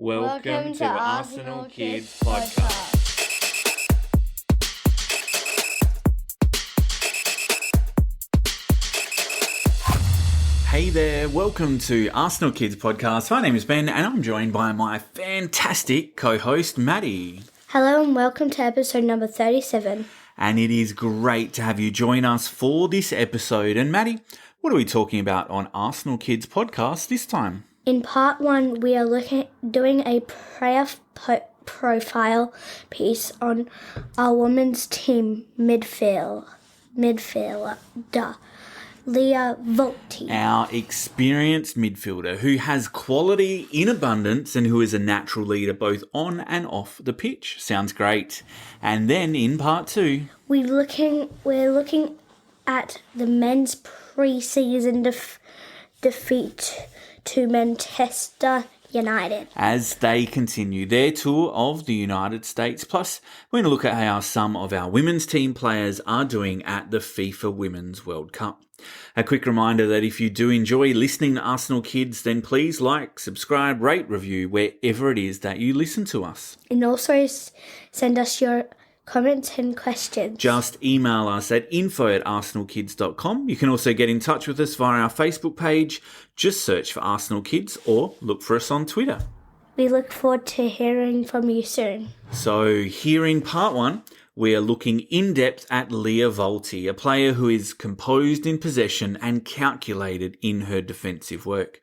Welcome to Arsenal Kids Podcast. Hey there, welcome to Arsenal Kids Podcast. My name is Ben and I'm joined by my fantastic co-host Madi. Hello and welcome to episode number 37. And it is great to have you join us for this episode. And Madi, what are we talking about on Arsenal Kids Podcast this time? In part 1, we are doing a player profile piece on our women's team midfielder, Lia Walti. Our experienced midfielder who has quality in abundance and who is a natural leader both on and off the pitch. Sounds great. And then in part 2, we're looking at the men's pre-season defeat to Manchester United as they continue their tour of the United States. Plus, we're going to look at how some of our women's team players are doing at the FIFA Women's World Cup. A quick reminder that if you do enjoy listening to Arsenal Kids, then please like, subscribe, rate, review wherever it is that you listen to us. And also send us your comments and questions. Just email us at info@arsenalkids.com. You can also get in touch with us via our Facebook page. Just search for Arsenal Kids or look for us on Twitter. We look forward to hearing from you soon. So here in part 1, we are looking in depth at Lia Walti, a player who is composed in possession and calculated in her defensive work.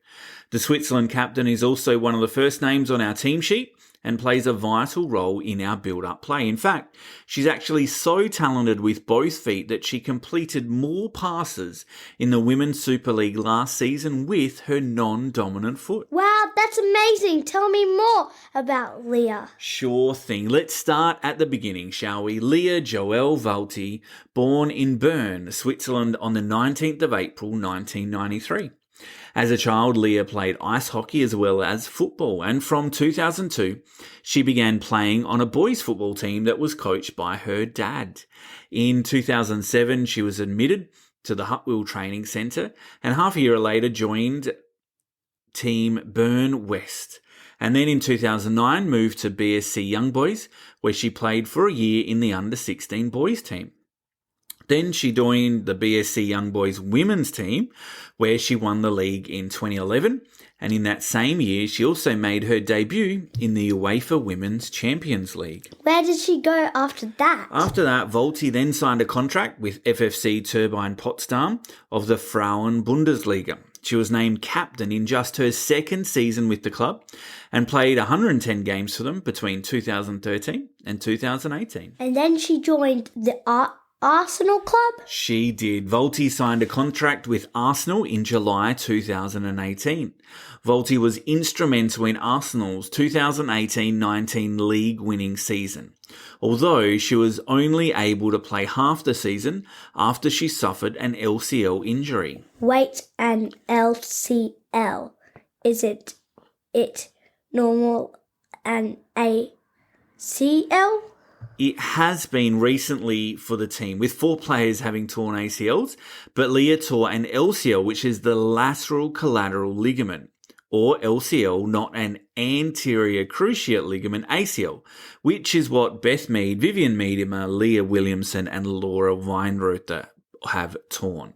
The Switzerland captain is also one of the first names on our team sheet and plays a vital role in our build-up play. In fact, she's actually so talented with both feet that she completed more passes in the Women's Super League last season with her non-dominant foot. Wow, that's amazing. Tell me more about Lia. Sure thing. Let's start at the beginning, shall we? Lia Joelle Walti, born in Bern, Switzerland on the 19th of April, 1993. As a child, Lia played ice hockey as well as football, and from 2002, she began playing on a boys' football team that was coached by her dad. In 2007, she was admitted to the Huttwil Training Centre, and half a year later joined Team Bern West. And then in 2009, moved to BSC Young Boys, where she played for a year in the under-16 boys team. Then she joined the BSC Young Boys women's team, where she won the league in 2011. And in that same year, she also made her debut in the UEFA Women's Champions League. Where did she go after that? After that, Walti then signed a contract with FFC Turbine Potsdam of the Frauen Bundesliga. She was named captain in just her second season with the club and played 110 games for them between 2013 and 2018. And then she joined the Arsenal club? She did. Walti signed a contract with Arsenal in July 2018. Walti was instrumental in Arsenal's 2018-19 league winning season, although she was only able to play half the season after she suffered an LCL injury. Wait, an LCL. Isn't it normal an ACL? It has been recently for the team, with 4 players having torn ACLs, but Lia tore an LCL, which is the lateral collateral ligament, or LCL, not an anterior cruciate ligament, ACL, which is what Beth Mead, Vivian Miedema, Leah Williamson and Laura Weinrother have torn.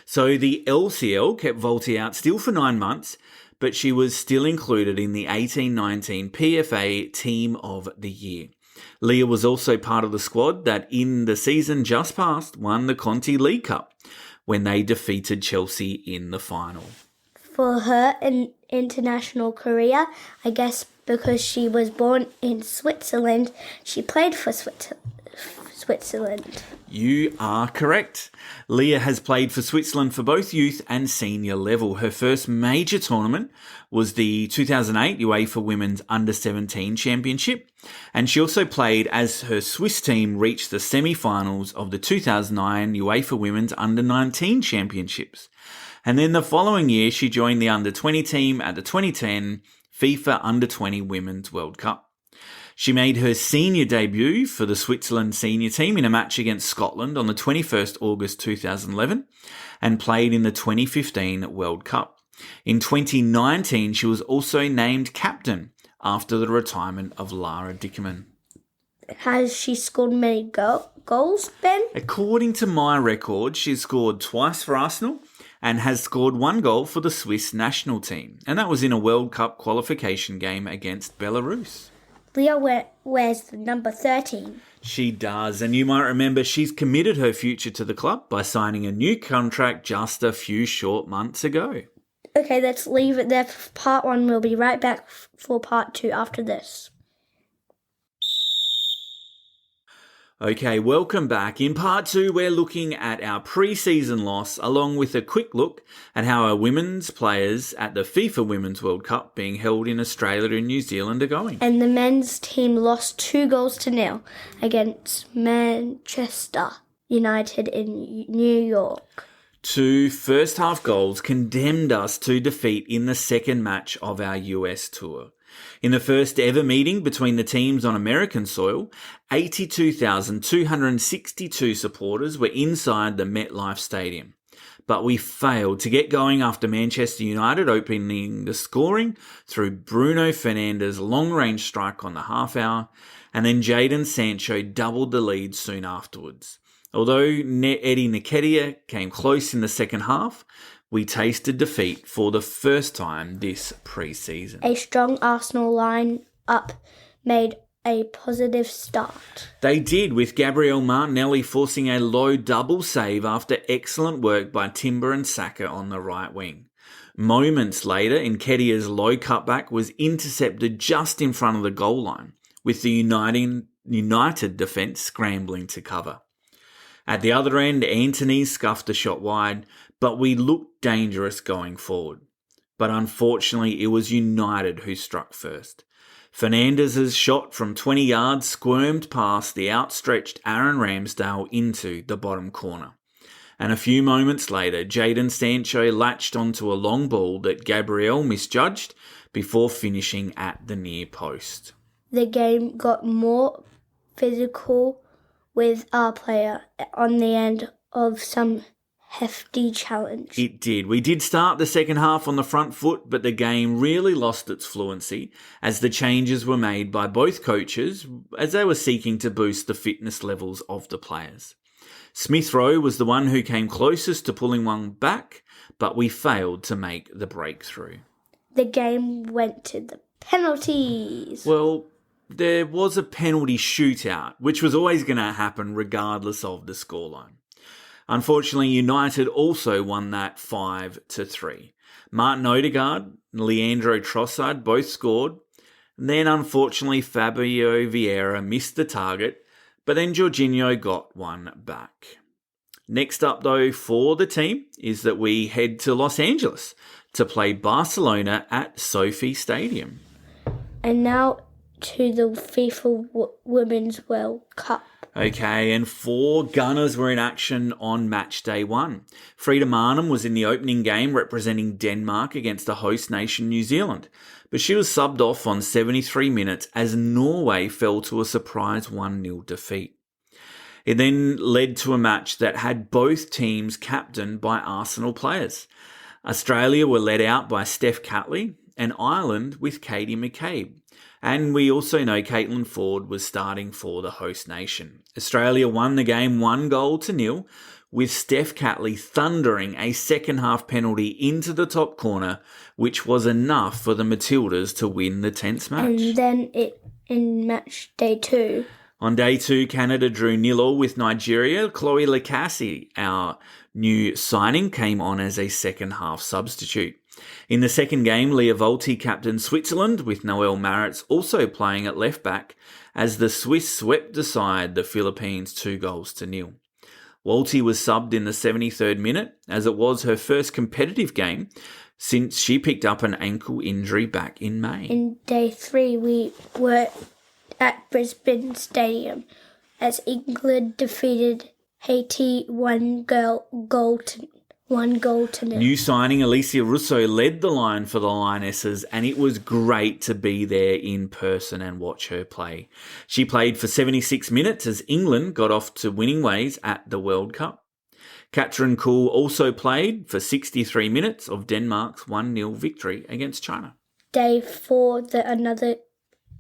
So the LCL kept Walti out still for 9 months, but she was still included in the 18-19 PFA Team of the Year. Lia was also part of the squad that in the season just past won the Conti League Cup when they defeated Chelsea in the final. For her international career, I guess because she was born in Switzerland, she played for Switzerland. You are correct. Lia has played for Switzerland for both youth and senior level. Her first major tournament was the 2008 UEFA Women's Under-17 Championship, and she also played as her Swiss team reached the semi-finals of the 2009 UEFA Women's Under-19 Championships. And then the following year, she joined the Under-20 team at the 2010 FIFA Under-20 Women's World Cup. She made her senior debut for the Switzerland senior team in a match against Scotland on the 21st August 2011 and played in the 2015 World Cup. In 2019, she was also named captain after the retirement of Lara Dickerman. Has she scored many goals, Ben? According to my record, she's scored twice for Arsenal and has scored 1 goal for the Swiss national team, and that was in a World Cup qualification game against Belarus. Lia wears the number 13. She does, and you might remember she's committed her future to the club by signing a new contract just a few short months ago. Okay, let's leave it there for part 1. We'll be right back for part 2 after this. Okay, welcome back. In part 2, we're looking at our pre-season loss along with a quick look at how our women's players at the FIFA Women's World Cup being held in Australia and New Zealand are going. And the men's team lost 2-0 against Manchester United in New York. 2 first-half goals condemned us to defeat in the second match of our US tour. In the first ever meeting between the teams on American soil, 82,262 supporters were inside the MetLife Stadium. But we failed to get going after Manchester United opening the scoring through Bruno Fernandes' long-range strike on the half-hour, and then Jadon Sancho doubled the lead soon afterwards. Although Eddie Nketiah came close in the second half, we tasted defeat for the first time this pre-season. A strong Arsenal line-up made a positive start. They did, with Gabriel Martinelli forcing a low double save after excellent work by Timber and Saka on the right wing. Moments later, Nketiah's low cutback was intercepted just in front of the goal line, with the United defence scrambling to cover. At the other end, Antony scuffed a shot wide, but we looked dangerous going forward. But unfortunately, it was United who struck first. Fernandes' shot from 20 yards squirmed past the outstretched Aaron Ramsdale into the bottom corner. And a few moments later, Jadon Sancho latched onto a long ball that Gabriel misjudged before finishing at the near post. The game got more physical with our player on the end of some hefty challenge. It did. We did start the second half on the front foot, but the game really lost its fluency as the changes were made by both coaches as they were seeking to boost the fitness levels of the players. Smith Rowe was the one who came closest to pulling one back, but we failed to make the breakthrough. The game went to the penalties. Well, there was a penalty shootout, which was always going to happen regardless of the scoreline. Unfortunately, United also won that 5-3. Martin Odegaard and Leandro Trossard both scored. Then, unfortunately, Fabio Vieira missed the target, but then Jorginho got one back. Next up, though, for the team is that we head to Los Angeles to play Barcelona at Sophie Stadium. And now to the FIFA Women's World Cup. Okay, and 4 Gunners were in action on match day 1. Frida Marnham was in the opening game representing Denmark against the host nation New Zealand, but she was subbed off on 73 minutes as Norway fell to a surprise 1-0 defeat. It then led to a match that had both teams captained by Arsenal players. Australia were led out by Steph Catley and Ireland with Katie McCabe. And we also know Caitlin Ford was starting for the host nation. Australia won the game 1-0 with Steph Catley thundering a second half penalty into the top corner, which was enough for the Matildas to win the tense match. And then in match day 2. On day 2, Canada drew 0-0 with Nigeria. Chloe Lakasi, our new signing, came on as a second half substitute. In the second game, Lia Walti captained Switzerland, with Noelle Maritz also playing at left back, as the Swiss swept aside the Philippines 2-0. Walti was subbed in the 73rd minute, as it was her first competitive game since she picked up an ankle injury back in May. In day 3, we were at Brisbane Stadium as England defeated Haiti 1-0 to 0. New signing Alicia Russo led the line for the Lionesses, and it was great to be there in person and watch her play. She played for 76 minutes as England got off to winning ways at the World Cup. Katrin Kuhl also played for 63 minutes of Denmark's 1-0 victory against China. Day 4, another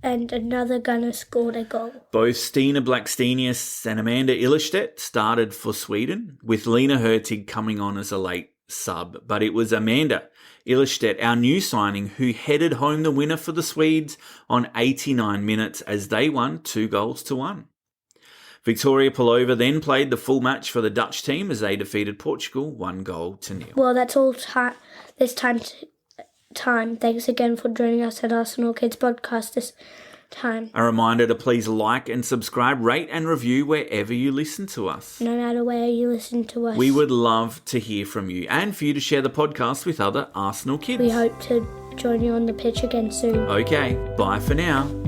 and another gunner scored a goal. Both Stina Blackstenius and Amanda Illerstedt started for Sweden, with Lena Hurtig coming on as a late sub. But it was Amanda Illerstedt, our new signing, who headed home the winner for the Swedes on 89 minutes as they won 2-1. Victoria Pelova then played the full match for the Dutch team as they defeated Portugal 1-0. Well, that's all this time. Thanks again for joining us at Arsenal Kids Podcast this time. A reminder to please like and subscribe, rate and review wherever you listen to us. No matter where you listen to us. We would love to hear from you and for you to share the podcast with other Arsenal kids. We hope to join you on the pitch again soon. Okay, bye for now.